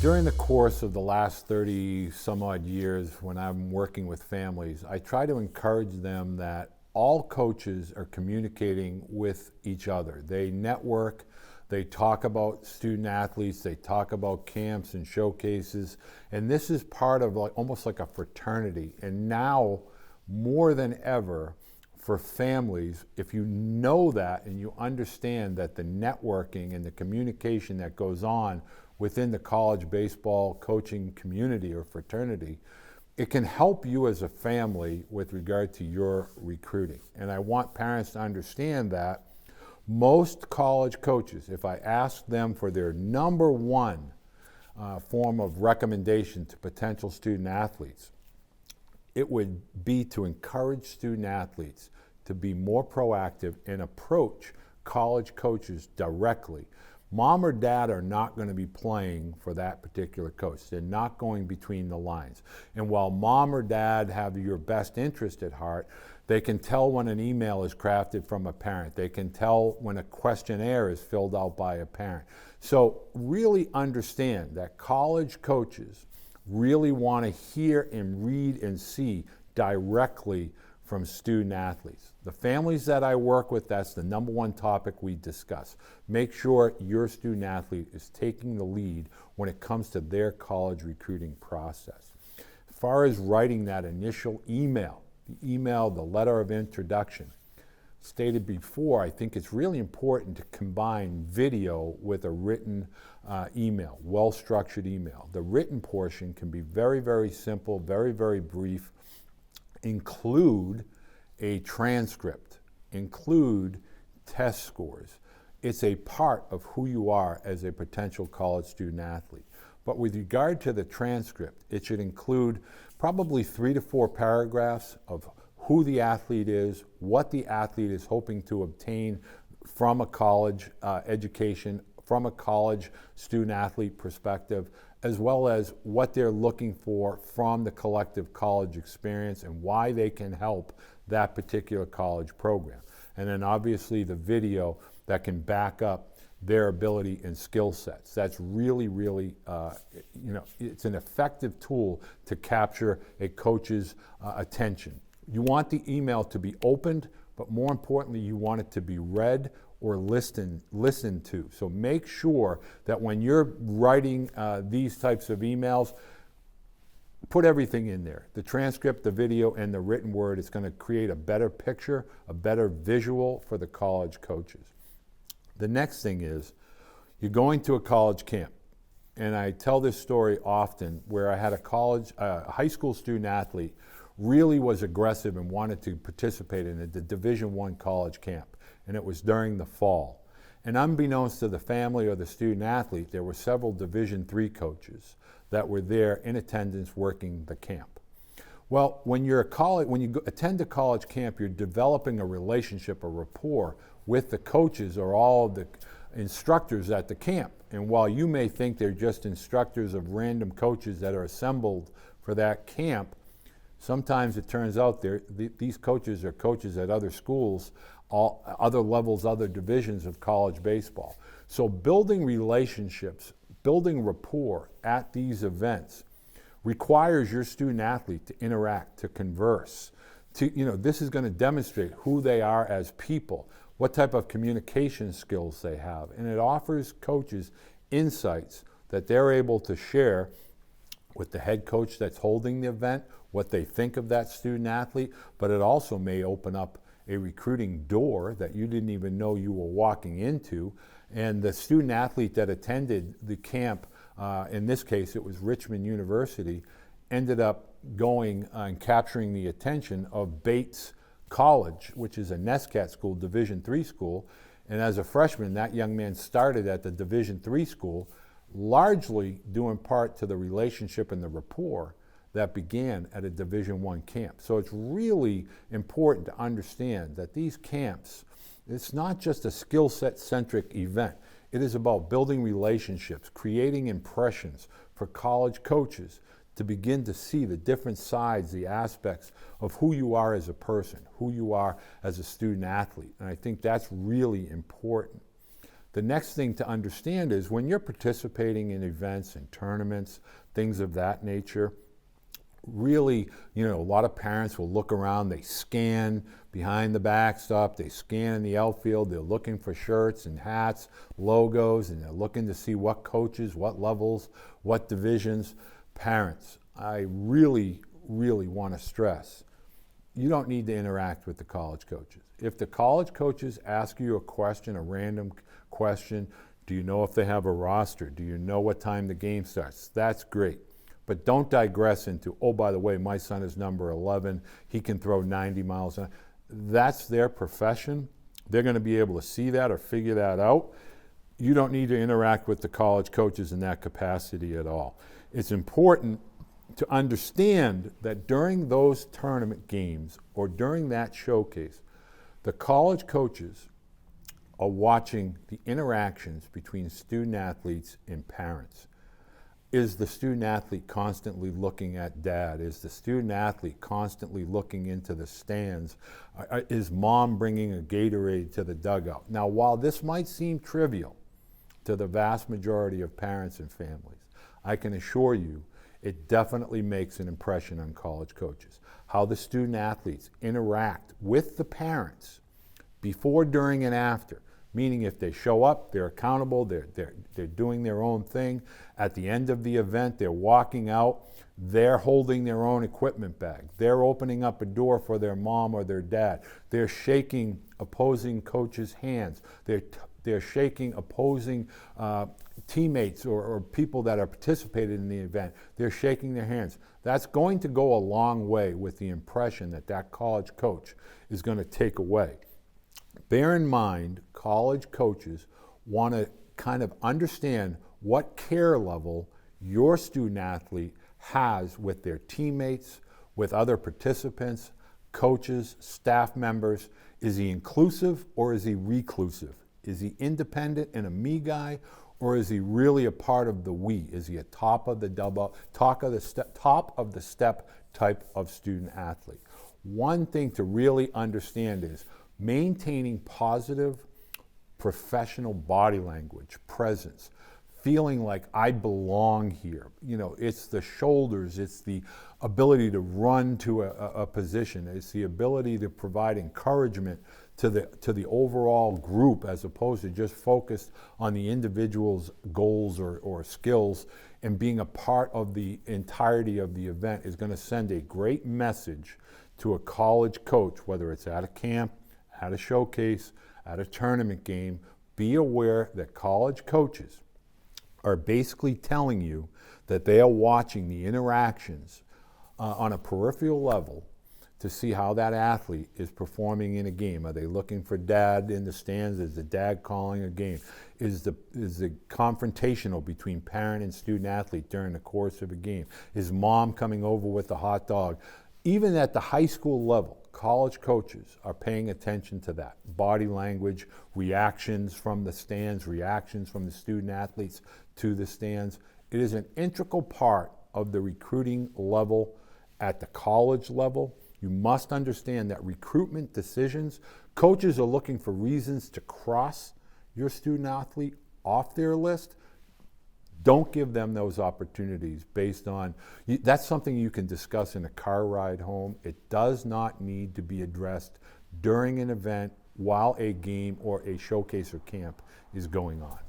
During the course of the last 30 some odd years when I'm working with families, I try to encourage them that all coaches are communicating with each other. They network, they talk about student athletes, they talk about camps and showcases, and this is part of almost like a fraternity. And now, more than ever, for families, if you know that and you understand that the networking and the communication that goes on within the college baseball coaching community or fraternity, it can help you as a family with regard to your recruiting. And I want parents to understand that most college coaches, if I ask them for their number one form of recommendation to potential student athletes, it would be to encourage student athletes to be more proactive and approach college coaches directly. Mom or dad are not going to be playing for that particular coach. They're not going between the lines. And while mom or dad have your best interest at heart, they can tell when an email is crafted from a parent. They can tell when a questionnaire is filled out by a parent. So really understand that college coaches really want to hear and read and see directly from student athletes. The families that I work with, that's the number one topic we discuss. Make sure your student athlete is taking the lead when it comes to their college recruiting process. As far as writing that initial email, the letter of introduction, stated before, I think it's really important to combine video with a written email, well-structured email. The written portion can be very, very simple, very, very brief. Include a transcript, include test scores. It's a part of who you are as a potential college student athlete. But with regard to the transcript, it should include probably 3 to 4 paragraphs of who the athlete is, what the athlete is hoping to obtain from a college education, from a college student athlete perspective, as well as what they're looking for from the collective college experience and why they can help that particular college program. And then obviously the video that can back up their ability and skill sets. That's really, really, it's an effective tool to capture a coach's attention. You want the email to be opened, but more importantly, you want it to be read or listened to. So make sure that when you're writing these types of emails, put everything in there. The transcript, the video, and the written word. It's going to create a better picture, a better visual for the college coaches. The next thing is, you're going to a college camp. And I tell this story often where I had a high school student athlete really was aggressive and wanted to participate in the Division I college camp. And it was during the fall. And unbeknownst to the family or the student athlete, there were several Division III coaches that were there in attendance working the camp. Well, when you attend a college camp, you're developing a relationship, a rapport with the coaches or all of the instructors at the camp. And while you may think they're just instructors of random coaches that are assembled for that camp, sometimes it turns out these coaches are coaches at other schools, other levels, other divisions of college baseball. So building relationships, building rapport at these events requires your student athlete to interact, to converse. This is going to demonstrate who they are as people, what type of communication skills they have, and it offers coaches insights that they're able to share with the head coach that's holding the event, what they think of that student athlete, but it also may open up a recruiting door that you didn't even know you were walking into. And the student athlete that attended the camp, in this case it was Richmond University, ended up going and capturing the attention of Bates College, which is a NESCAT school, Division III school. And as a freshman, that young man started at the Division III school, largely due in part to the relationship and the rapport that began at a Division I camp. So it's really important to understand that these camps, it's not just a skill set centric event. It is about building relationships, creating impressions for college coaches to begin to see the different sides, the aspects of who you are as a person, who you are as a student athlete. And I think that's really important. The next thing to understand is when you're participating in events and tournaments, things of that nature, really, a lot of parents will look around, they scan behind the backstop, they scan in the outfield, they're looking for shirts and hats, logos, and they're looking to see what coaches, what levels, what divisions. Parents, I really, really want to stress, you don't need to interact with the college coaches. If the college coaches ask you a question, a random question, do you know if they have a roster? Do you know what time the game starts? That's great. But don't digress into, oh, by the way, my son is number 11. He can throw 90 miles an hour. That's their profession. They're going to be able to see that or figure that out. You don't need to interact with the college coaches in that capacity at all. It's important to understand that during those tournament games or during that showcase, the college coaches are watching the interactions between student athletes and parents. Is the student athlete constantly looking at dad? Is the student athlete constantly looking into the stands? Is mom bringing a Gatorade to the dugout? Now, while this might seem trivial to the vast majority of parents and families, I can assure you it definitely makes an impression on college coaches. How the student athletes interact with the parents before, during, and after. Meaning if they show up, they're accountable, they're doing their own thing. At the end of the event, they're walking out, they're holding their own equipment bag. They're opening up a door for their mom or their dad. They're shaking opposing coaches' hands. They're shaking opposing teammates or people that are participating in the event. They're shaking their hands. That's going to go a long way with the impression that college coach is going to take away. Bear in mind, college coaches want to kind of understand what care level your student athlete has with their teammates, with other participants, coaches, staff members. Is he inclusive or is he reclusive? Is he independent and a me guy, or is he really a part of the we? Is he a top of the step type of student athlete? One thing to really understand is maintaining positive professional body language, presence, feeling like I belong here. It's the shoulders, it's the ability to run to a position, it's the ability to provide encouragement to the overall group as opposed to just focused on the individual's goals or skills, and being a part of the entirety of the event is going to send a great message to a college coach, whether it's at a camp, at a showcase, at a tournament game. Be aware that college coaches are basically telling you that they are watching the interactions on a peripheral level to see how that athlete is performing in a game. Are they looking for dad in the stands? Is the dad calling a game? Is the confrontational between parent and student athlete during the course of a game? Is mom coming over with a hot dog? Even at the high school level, college coaches are paying attention to that. Body language, reactions from the stands, reactions from the student athletes to the stands. It is an integral part of the recruiting level at the college level. You must understand that recruitment decisions, coaches are looking for reasons to cross your student athlete off their list. Don't give them those opportunities based on, that's something you can discuss in a car ride home. It does not need to be addressed during an event while a game or a showcase or camp is going on.